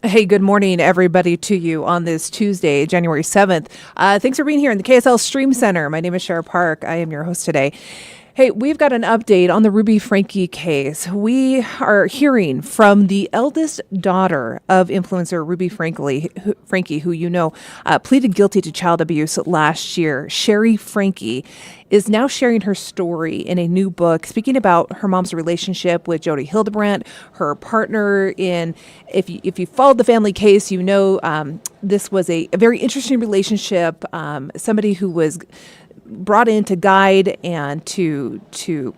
Hey, good morning, everybody, to you on this Tuesday, January 7th. Thanks for being here in the KSL Stream Center. My name is Shara Park. I am your host today. Hey, we've got an update on the Ruby Franke case. We are hearing from the eldest daughter of influencer Ruby Franke, who you know pleaded guilty to child abuse last year. Shari Franke is now sharing her story in a new book, speaking about her mom's relationship with Jodie Hildebrandt, her partner in. If you followed the family case, you know this was a very interesting relationship. Somebody who was brought in to guide and to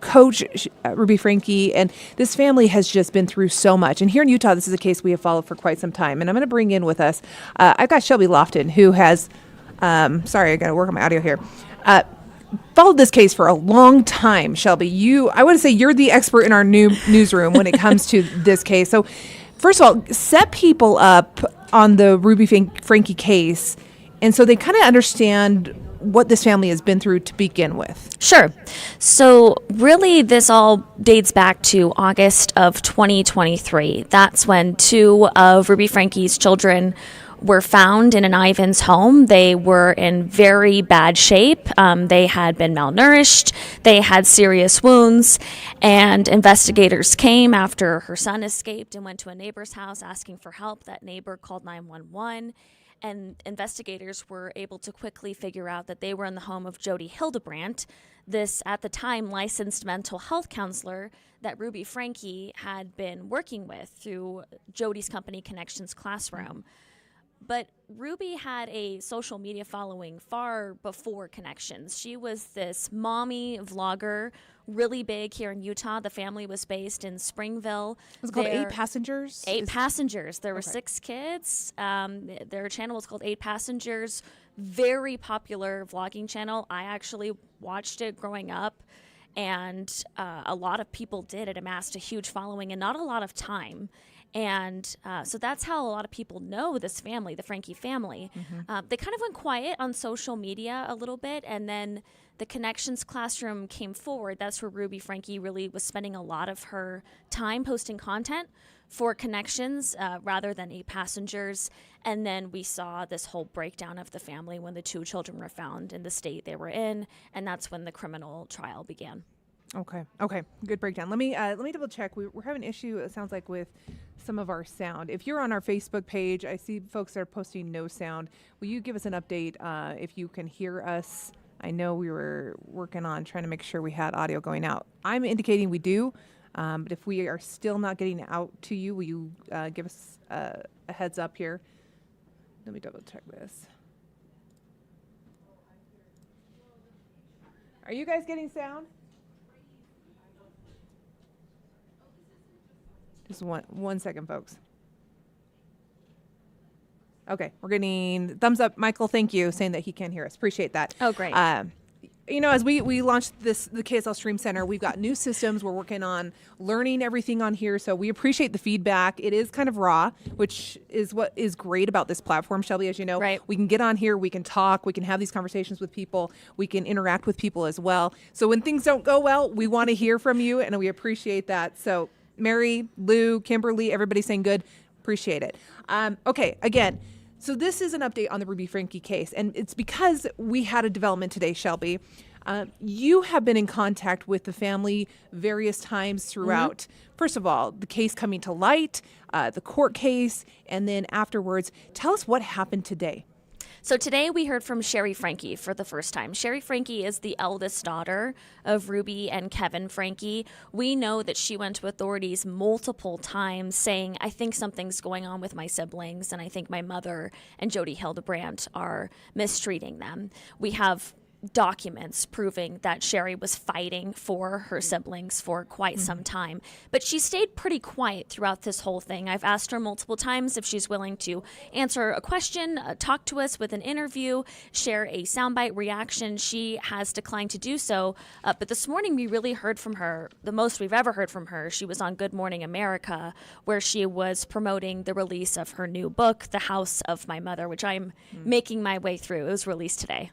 coach Ruby Franke, and this family has just been through so much. And here in Utah, this is a case we have followed for quite some time. And I'm going to bring in with us, I've got Shelby Lofton, who has, sorry, I got to work on my audio here. Followed this case for a long time. Shelby, I would say you're the expert in our newsroom when it comes to this case. So first of all, set people up on the Ruby Franke case, and so they kind of understand what this family has been through to begin with. Sure. So really this all dates back to August of 2023. That's when two of Ruby Franke's children were found in an Ivan's home. They were in very bad shape. They had been malnourished. They had serious wounds. And investigators came after her son escaped and went to a neighbor's house asking for help. That neighbor called 911. And investigators were able to quickly figure out that they were in the home of Jodie Hildebrandt, this, at the time, licensed mental health counselor that Ruby Franke had been working with through Jodie's company Connections Classroom. But Ruby had a social media following far before Connections. She was this mommy vlogger, really big here in Utah. The family was based in Springville. Was it called 8 Passengers? 8 Passengers. There were 6 kids. Their channel was called 8 Passengers. Very popular vlogging channel. I actually watched it growing up, and a lot of people did. It amassed a huge following and not a lot of time. And so that's how a lot of people know this family, the Franke family. Mm-hmm. They kind of went quiet on social media a little bit, and then the Connections Classroom came forward. That's where Ruby Franke really was spending a lot of her time posting content for Connections rather than 8 Passengers. And then we saw this whole breakdown of the family when the 2 children were found in the state they were in, and that's when the criminal trial began. Okay. Good breakdown. Let me double check. We're having an issue, it sounds like, with some of our sound. If you're on our Facebook page, I see folks that are posting no sound. Will you give us an update if you can hear us? I know we were working on trying to make sure we had audio going out. I'm indicating we do, but if we are still not getting out to you, will you give us a heads up here? Let me double check this. Are you guys getting sound? Just one second, folks. Okay, we're getting thumbs up. Michael, thank you, saying that he can hear us. Appreciate that. Oh, great. As we launched the KSL Stream Center, we've got new systems. We're working on learning everything on here, so we appreciate the feedback. It is kind of raw, which is what is great about this platform, Shelby, as you know. Right. We can get on here, we can talk, we can have these conversations with people, we can interact with people as well. So when things don't go well, we want to hear from you, and we appreciate that. So Mary, Lou, Kimberly, everybody saying good. Appreciate it. Okay, again, so this is an update on the Ruby Franke case, and it's because we had a development today, Shelby. You have been in contact with the family various times throughout, first of all, the case coming to light, the court case, and then afterwards. Tell us what happened today. So today we heard from Shari Franke for the first time. Shari Franke is the eldest daughter of Ruby and Kevin Franke. We know that she went to authorities multiple times saying, I think something's going on with my siblings, and I think my mother and Jodie Hildebrandt are mistreating them. We have documents proving that Shari was fighting for her siblings for quite some time. But she stayed pretty quiet throughout this whole thing. I've asked her multiple times if she's willing to answer a question, talk to us with an interview, share a soundbite reaction. She has declined to do so. But this morning we really heard from her, the most we've ever heard from her. She was on Good Morning America, where she was promoting the release of her new book, The House of My Mother, which I'm making my way through. It was released today.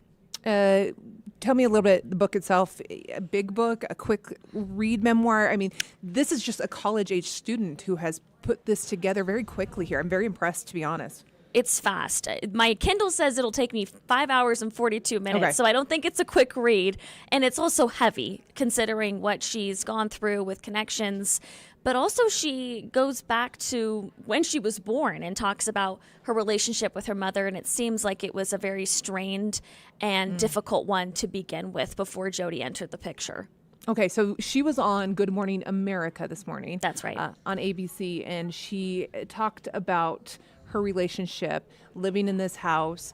tell me a little bit, the book itself, a big book, a quick read memoir. I mean, this is just a college-age student who has put this together very quickly here. I'm very impressed, to be honest. It's fast. My Kindle says it'll take me 5 hours and 42 minutes, Okay. so I don't think it's a quick read. And it's also heavy, considering what she's gone through with connections. But also she goes back to when she was born and talks about her relationship with her mother, and it seems like it was a very strained and difficult one to begin with before Jodie entered the picture. Okay, so she was on Good Morning America this morning. That's right. On ABC, and she talked about her relationship, living in this house,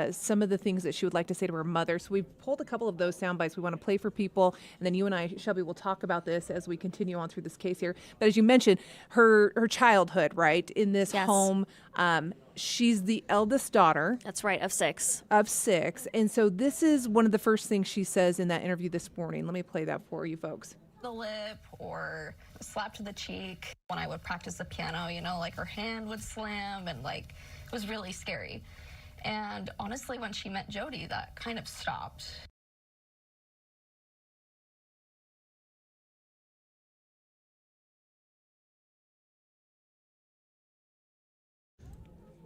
some of the things that she would like to say to her mother. So we've pulled a couple of those sound bites we want to play for people, and then you and I, Shelby, will talk about this as we continue on through this case here. But as you mentioned, her childhood, right, in this Yes. home, she's the eldest daughter. That's right, of 6. Of 6. And so this is one of the first things she says in that interview this morning. Let me play that for you folks. The lip or a slap to the cheek. When I would practice the piano, you know, like her hand would slam and like it was really scary. And honestly, when she met Jodie, that kind of stopped.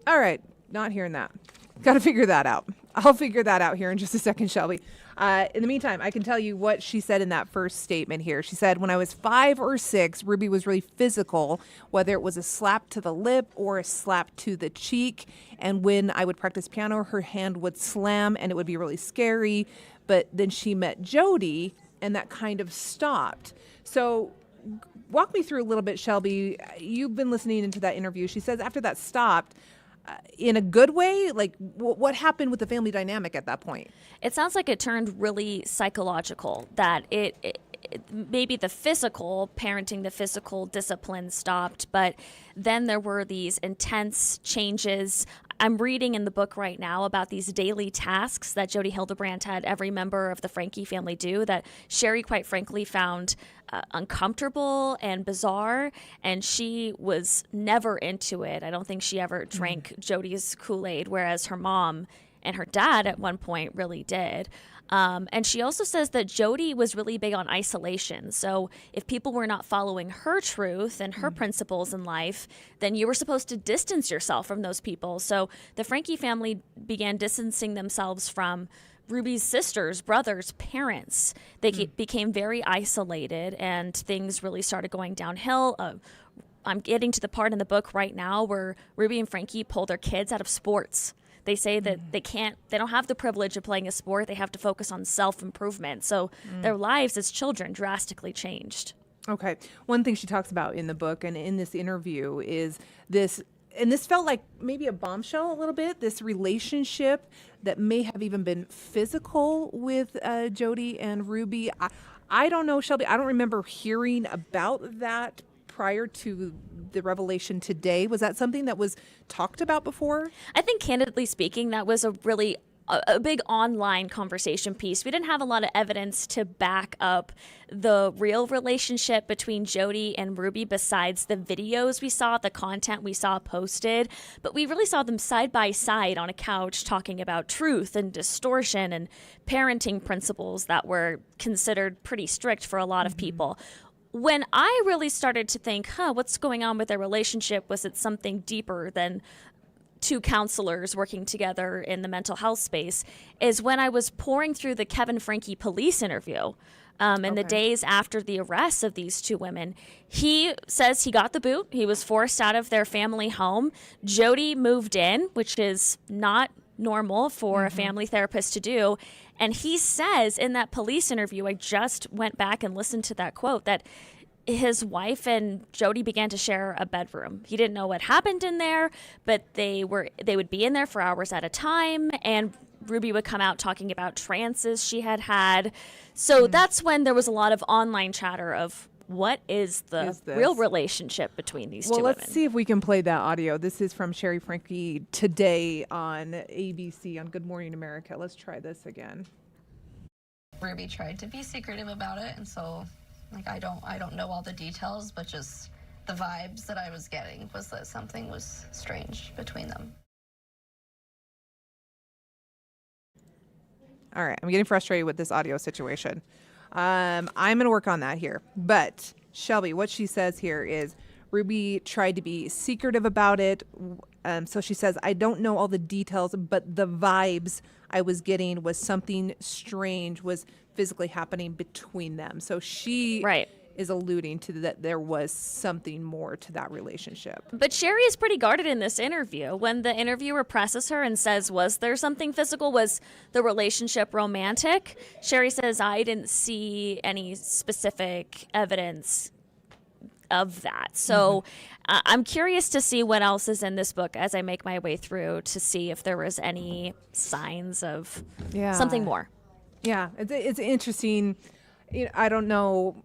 All right, not hearing that. Got to figure that out. I'll figure that out here in just a second, Shelby. In the meantime, I can tell you what she said in that first statement here. She said, when I was 5 or 6, Ruby was really physical, whether it was a slap to the lip or a slap to the cheek. And when I would practice piano, her hand would slam and it would be really scary. But then she met Jodie and that kind of stopped. So walk me through a little bit, Shelby. You've been listening into that interview. She says after that stopped, in a good way, like what happened with the family dynamic at that point? It sounds like it turned really psychological, that it maybe the physical, parenting, the physical discipline stopped, but then there were these intense changes. I'm reading in the book right now about these daily tasks that Jodie Hildebrandt had every member of the Franke family do that Shari, quite frankly, found uncomfortable and bizarre, and she was never into it. I don't think she ever drank Jodie's Kool-Aid, whereas her mom and her dad at one point really did. And she also says that Jodie was really big on isolation. So if people were not following her truth and her principles in life, then you were supposed to distance yourself from those people. So the Franke family began distancing themselves from Ruby's sisters, brothers, parents. They became very isolated, and things really started going downhill. I'm getting to the part in the book right now where Ruby and Franke pull their kids out of sports. They say that they don't have the privilege of playing a sport. They have to focus on self-improvement. So their lives as children drastically changed. Okay. One thing she talks about in the book and in this interview is this, and this felt like maybe a bombshell a little bit, this relationship that may have even been physical with Jodie and Ruby. I don't know, Shelby. I don't remember hearing about that prior to the revelation today. Was that something that was talked about before? I think, candidly speaking, that was a really a big online conversation piece. We didn't have a lot of evidence to back up the real relationship between Jodie and Ruby besides the videos we saw, the content we saw posted. But we really saw them side by side on a couch talking about truth and distortion and parenting principles that were considered pretty strict for a lot of people. When I really started to think, what's going on with their relationship? Was it something deeper than two counselors working together in the mental health space? Is when I was pouring through the Kevin Franke police interview in the days after the arrest of these two women. He says he got the boot. He was forced out of their family home. Jodie moved in, which is not normal for a family therapist to do. And he says in that police interview, I just went back and listened to that quote, that his wife and Jodie began to share a bedroom. He didn't know what happened in there, but they would be in there for hours at a time, and Ruby would come out talking about trances she had had. So that's when there was a lot of online chatter of what is the real relationship between these two women. Well, let's see if we can play that audio. This is from Shari Franke today on ABC on Good Morning America. Let's try this again. Ruby tried to be secretive about it, and so like I don't know all the details, but just the vibes that I was getting was that something was strange between them. All right. I'm getting frustrated with this audio situation. I'm going to work on that here. But Shelby, what she says here is Ruby tried to be secretive about it. So she says, I don't know all the details, but the vibes I was getting was something strange was physically happening between them. So she is alluding to that there was something more to that relationship. But Shari is pretty guarded in this interview. When the interviewer presses her and says, was there something physical? Was the relationship romantic? Shari says, I didn't see any specific evidence of that. So I'm curious to see what else is in this book as I make my way through to see if there was any signs of something more. Yeah, it's interesting. I don't know.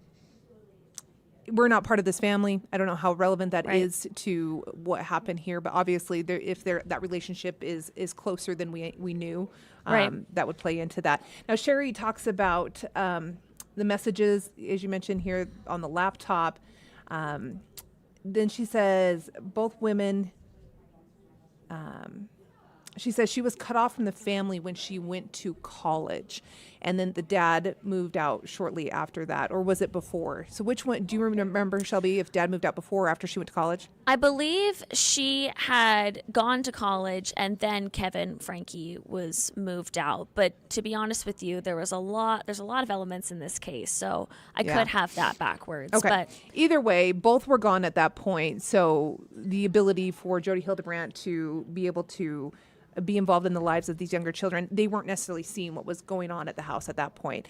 We're not part of this family. I don't know how relevant that is to what happened here, but obviously if that relationship is closer than we knew, that would play into that. Now, Shari talks about the messages, as you mentioned here, on the laptop. Then she says both women, she says she was cut off from the family when she went to college, and then the dad moved out shortly after that, or was it before? So which one, do you remember, Shelby, if dad moved out before or after she went to college? I believe she had gone to college and then Kevin Franke was moved out. But to be honest with you, there's a lot of elements in this case, so I could have that backwards. Okay. But either way, both were gone at that point, so the ability for Jodie Hildebrandt to be able to be involved in the lives of these younger children, they weren't necessarily seeing what was going on at the house at that point.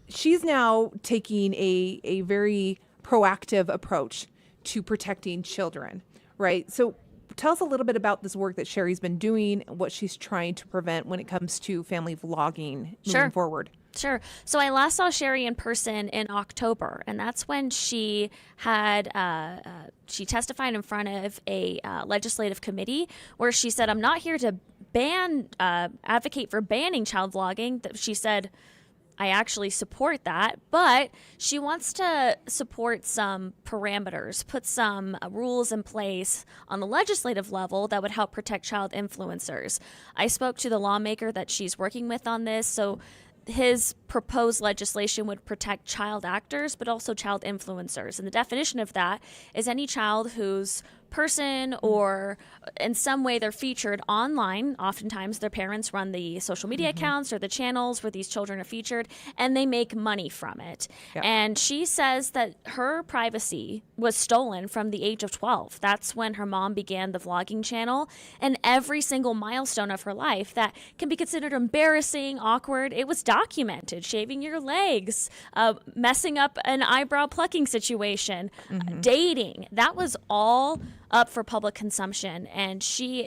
She's now taking a very proactive approach to protecting children, right? So tell us a little bit about this work that Shari's been doing, what she's trying to prevent when it comes to family vlogging moving forward. Sure. So I last saw Shari in person in October, and that's when she had she testified in front of a legislative committee where she said, "I'm not here to advocate for banning child vlogging." She said, I actually support that, but she wants to support some parameters, put some rules in place on the legislative level that would help protect child influencers. I spoke to the lawmaker that she's working with on this, so his proposed legislation would protect child actors, but also child influencers. And the definition of that is any child whose person or in some way they're featured online. Oftentimes their parents run the social media accounts or the channels where these children are featured, and they make money from it. Yep. And she says that her privacy was stolen from the age of 12. That's when her mom began the vlogging channel, and every single milestone of her life that can be considered embarrassing, awkward, it was documented. Shaving your legs, messing up an eyebrow plucking situation, dating, that was all up for public consumption, and she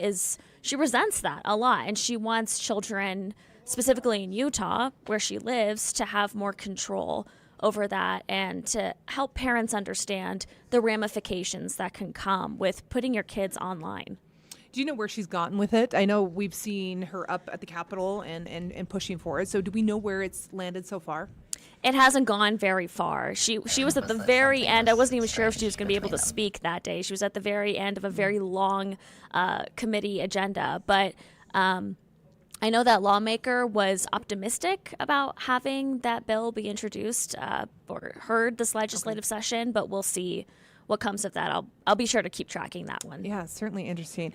resents that a lot, and she wants children, specifically in Utah where she lives, to have more control over that and to help parents understand the ramifications that can come with putting your kids online. Do you know where she's gotten with it? I know we've seen her up at the Capitol and pushing for it. So do we know where it's landed so far? It hasn't gone very far. She was at the very end. I wasn't even sure if she was going to be able to speak that day. She was at the very end of a very long committee agenda. But I know that lawmaker was optimistic about having that bill be introduced or heard this legislative session, but we'll see what comes of that. I'll be sure to keep tracking that one. Yeah, certainly interesting.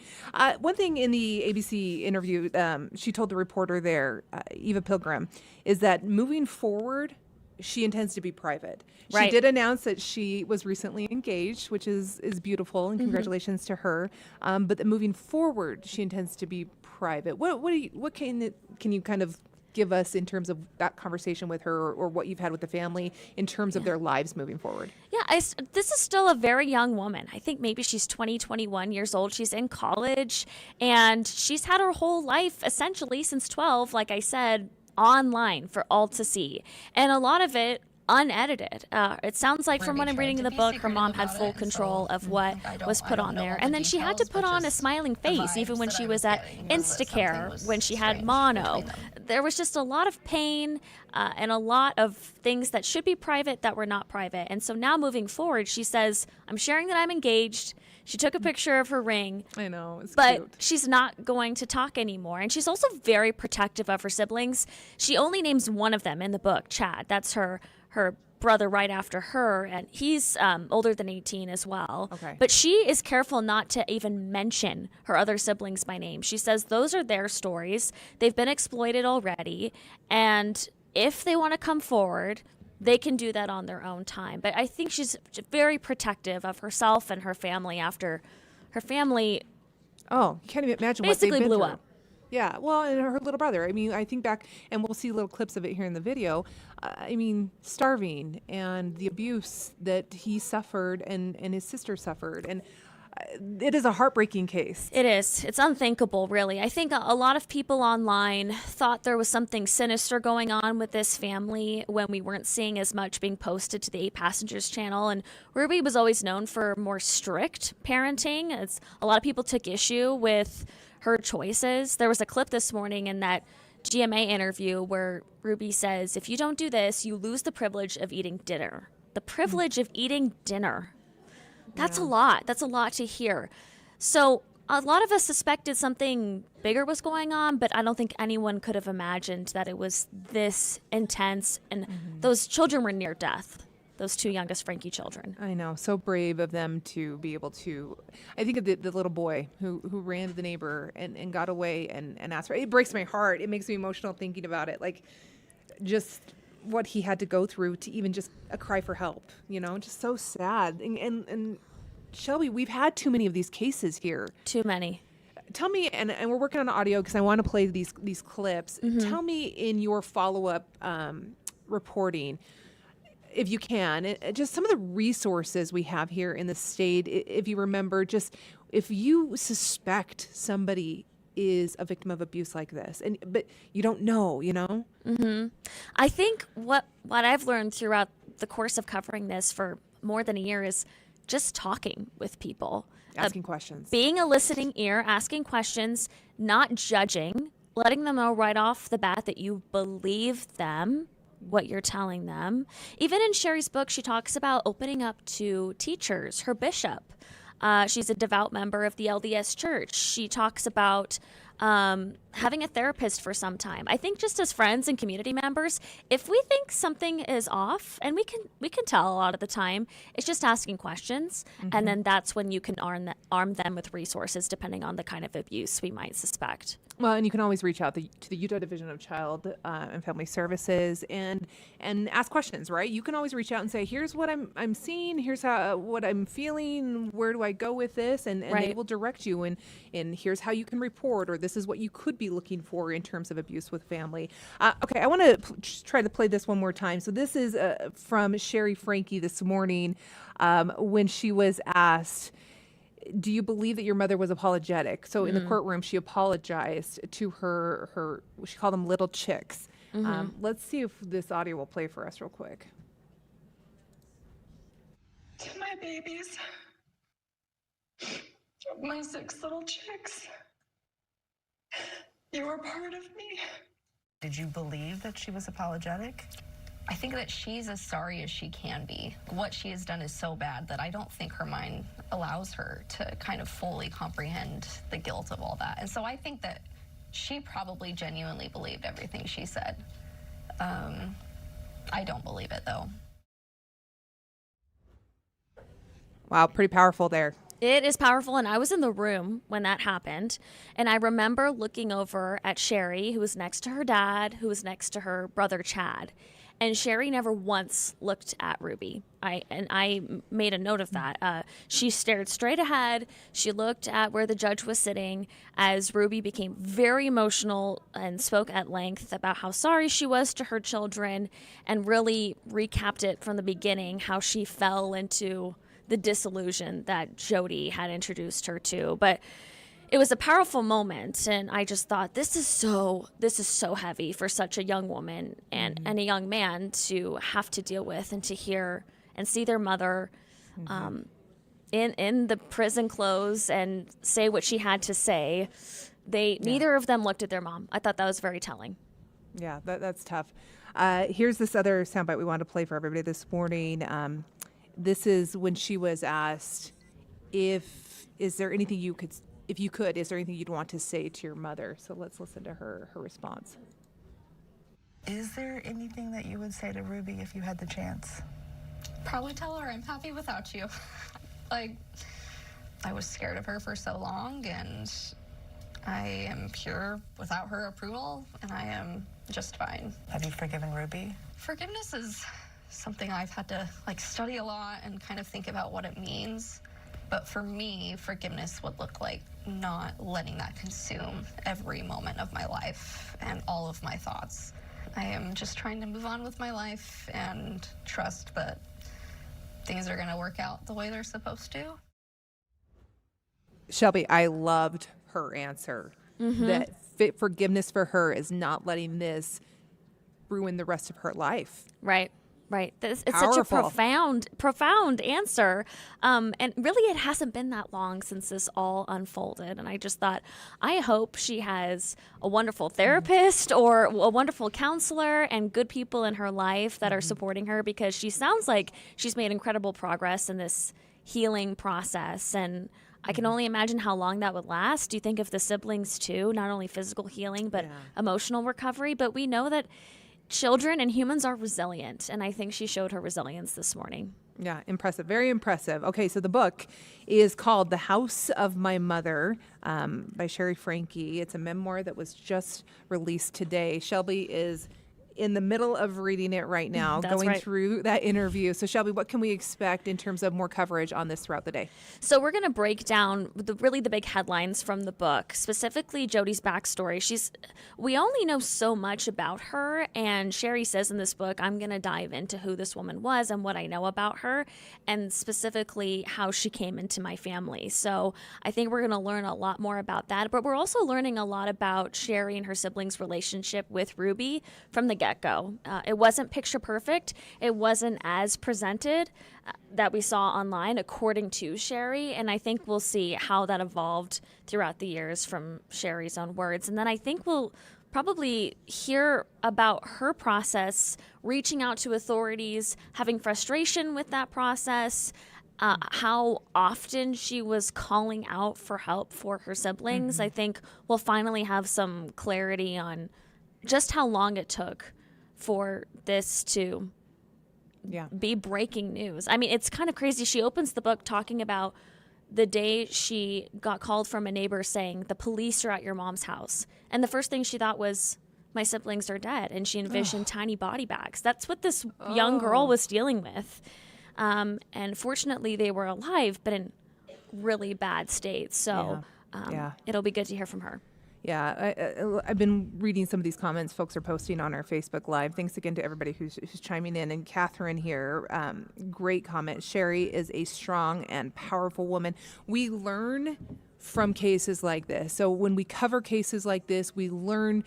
One thing in the ABC interview, she told the reporter there, Eva Pilgrim, is that moving forward, she intends to be private. She did announce that she was recently engaged, which is beautiful, and congratulations to her. But that moving forward, she intends to be private. What can you kind of give us in terms of that conversation with her, or what you've had with the family in terms of their lives moving forward? Yeah, this is still a very young woman. I think maybe she's 20, 21 years old. She's in college, and she's had her whole life, essentially since 12, like I said, online for all to see. And a lot of it unedited. It sounds like from what I'm reading in the book, her mom had full control of what was put on there. And then she had to put on a smiling face even when she was at Instacare, when she had mono. There was just a lot of pain and a lot of things that should be private that were not private. And so now moving forward, she says, I'm sharing that I'm engaged. She took a picture of her ring. I know, it's but cute. she's not going to talk anymore. And she's also very protective of her siblings. She only names one of them in the book, Chad. That's her brother right after her, and he's older than 18 as well. Okay. But she is careful not to even mention her other siblings by name. She says those are their stories. They've been exploited already, and if they want to come forward, they can do that on their own time. But I think she's very protective of herself and her family after her family Oh, you can't even imagine basically what they've been blew through. up. Yeah, well, and her little brother. I mean, I think back, and we'll see little clips of it here in the video. I mean, starving and the abuse that he suffered and his sister suffered. And it is a heartbreaking case. It is. It's unthinkable, really. I think a lot of people online thought there was something sinister going on with this family when we weren't seeing as much being posted to the 8 Passengers channel. And Ruby was always known for more strict parenting. A lot of people took issue with her choices. There was a clip this morning in that GMA interview where Ruby says, if you don't do this, you lose the privilege of eating dinner. The privilege of eating dinner. That's a lot. That's a lot to hear. So a lot of us suspected something bigger was going on, but I don't think anyone could have imagined that it was this intense. And those children were near death, those 2 youngest Franke children. I know, so brave of them to be able to. I think of the little boy who ran to the neighbor and got away and asked for it. It breaks my heart. It makes me emotional thinking about it. Like, just what he had to go through to even just a cry for help, just so sad. And Shelby, we've had too many of these cases here. Too many. Tell me, and we're working on audio because I want to play these clips. Tell me in your follow-up reporting, if you can, just some of the resources we have here in the state. If you remember, just if you suspect somebody is a victim of abuse like this, but you don't know, I think what I've learned throughout the course of covering this for more than a year is just talking with people. Asking questions. Being a listening ear, asking questions, not judging, letting them know right off the bat that you believe them, what you're telling them. Even in Shari's book, she talks about opening up to teachers, her bishop. She's a devout member of the LDS Church. She talks about having a therapist for some time. I think just as friends and community members, if we think something is off, and we can tell a lot of the time, it's just asking questions, and then that's when you can arm them with resources depending on the kind of abuse we might suspect. Well, and you can always reach out to the Utah Division of Child and Family Services and ask questions, right? You can always reach out and say, here's what I'm seeing, here's what I'm feeling, where do I go with this? And Right. they will direct you, and here's how you can report, or this is what you could be looking for in terms of abuse with family. Okay, I want to just try to play this one more time. So this is from Shari Franke this morning when she was asked, do you believe that your mother was apologetic? So in the courtroom, she apologized to her she called them little chicks. Let's see if this audio will play for us real quick. To my babies, my 6 little chicks, you were part of me. Did you believe that she was apologetic? I think that she's as sorry as she can be. What she has done is so bad that I don't think her mind allows her to kind of fully comprehend the guilt of all that. And so I think that she probably genuinely believed everything she said. I don't believe it, though. Wow, pretty powerful there. It is powerful, and I was in the room when that happened, and I remember looking over at Shari, who was next to her dad, who was next to her brother Chad, and Shari never once looked at Ruby. I made a note of that. She stared straight ahead. She looked at where the judge was sitting as Ruby became very emotional and spoke at length about how sorry she was to her children, and really recapped it from the beginning, how she fell into the disillusion that Jodie had introduced her to. But it was a powerful moment, and I just thought, this is so heavy for such a young woman and a young man to have to deal with, and to hear and see their mother in the prison clothes and say what she had to say. Neither of them looked at their mom. I thought that was very telling. Yeah, that's tough. Here's this other soundbite we wanted to play for everybody this morning. This is when she was asked if is there anything you could, if you could, is there anything you'd want to say to your mother? So let's listen to her response. Is there anything that you would say to Ruby if you had the chance? Probably tell her I'm happy without you. Like, I was scared of her for so long, and I am pure without her approval, and I am just fine. Have you forgiven Ruby? Forgiveness is something I've had to study a lot and kind of think about what it means. But for me, forgiveness would look like not letting that consume every moment of my life and all of my thoughts. I am just trying to move on with my life and trust that things are going to work out the way they're supposed to. Shelby, I loved her answer. That forgiveness for her is not letting this ruin the rest of her life. Right. It's such a Powerful. profound answer. And really, it hasn't been that long since this all unfolded. And I just thought, I hope she has a wonderful therapist or a wonderful counselor and good people in her life that are supporting her, because she sounds like she's made incredible progress in this healing process. And I can only imagine how long that would last. Do you think of the siblings too, not only physical healing, but emotional recovery? But we know that children and humans are resilient, and I think she showed her resilience this morning. Yeah, impressive. Very impressive. Okay, so the book is called The House of My Mother by Shari Franke. It's a memoir that was just released today. Shelby is in the middle of reading it right now, going through that interview. So Shelby, what can we expect in terms of more coverage on this throughout the day? So we're going to break down the big headlines from the book, specifically Jodie's backstory. We only know so much about her, and Shari says in this book, I'm going to dive into who this woman was and what I know about her, and specifically how she came into my family. So I think we're going to learn a lot more about that, but we're also learning a lot about Shari and her siblings' relationship with Ruby from the get-go. It wasn't picture perfect. It wasn't as presented that we saw online, according to Shari, and I think we'll see how that evolved throughout the years from Shari's own words. And then I think we'll probably hear about her process, reaching out to authorities, having frustration with that process, how often she was calling out for help for her siblings. I think we'll finally have some clarity on just how long it took for this to be breaking news. I mean, it's kind of crazy. She opens the book talking about the day she got called from a neighbor saying, the police are at your mom's house. And the first thing she thought was, my siblings are dead. And she envisioned tiny body bags. That's what this young girl was dealing with. And fortunately, they were alive, but in really bad states. So it'll be good to hear from her. Yeah, I've been reading some of these comments folks are posting on our Facebook Live. Thanks again to everybody who's chiming in. And Catherine here, great comment. Shari is a strong and powerful woman. We learn from cases like this. So when we cover cases like this, we learn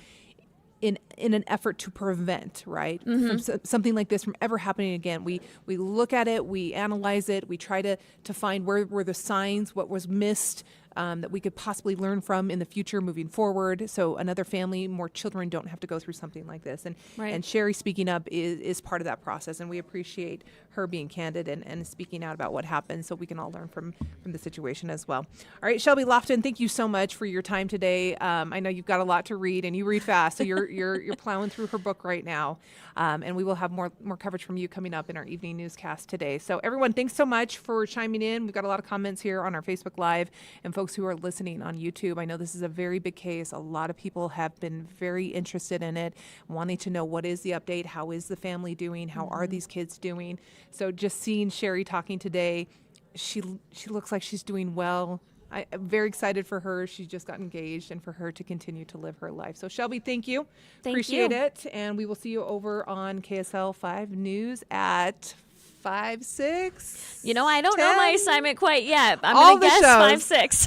in an effort to prevent, right? From something like this from ever happening again. We look at it, we analyze it, we try to find where were the signs, what was missed, that we could possibly learn from in the future moving forward. So another family, more children don't have to go through something like this. And Shari speaking up is part of that process. And we appreciate her being candid and speaking out about what happened so we can all learn from the situation as well. All right, Shelby Lofton, thank you so much for your time today. I know you've got a lot to read and you read fast, so you're plowing through her book right now. And we will have more coverage from you coming up in our evening newscast today. So everyone, thanks so much for chiming in. We've got a lot of comments here on our Facebook Live and folks who are listening on YouTube. I know this is a very big case. A lot of people have been very interested in it, wanting to know what is the update, how is the family doing, how are these kids doing. So just seeing Shari talking today, she looks like she's doing well. I'm very excited for her. She just got engaged and for her to continue to live her life. So Shelby, thank you. Appreciate it. And we will see you over on KSL 5 News at 5, 6. You know, I don't 10? know my assignment quite yet. I'm All going to the guess shows. 5, 6.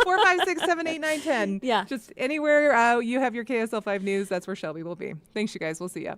4, 5, 6, 7, 8, 9, 10. Yeah. Just anywhere you have your KSL 5 News, that's where Shelby will be. Thanks, you guys. We'll see you.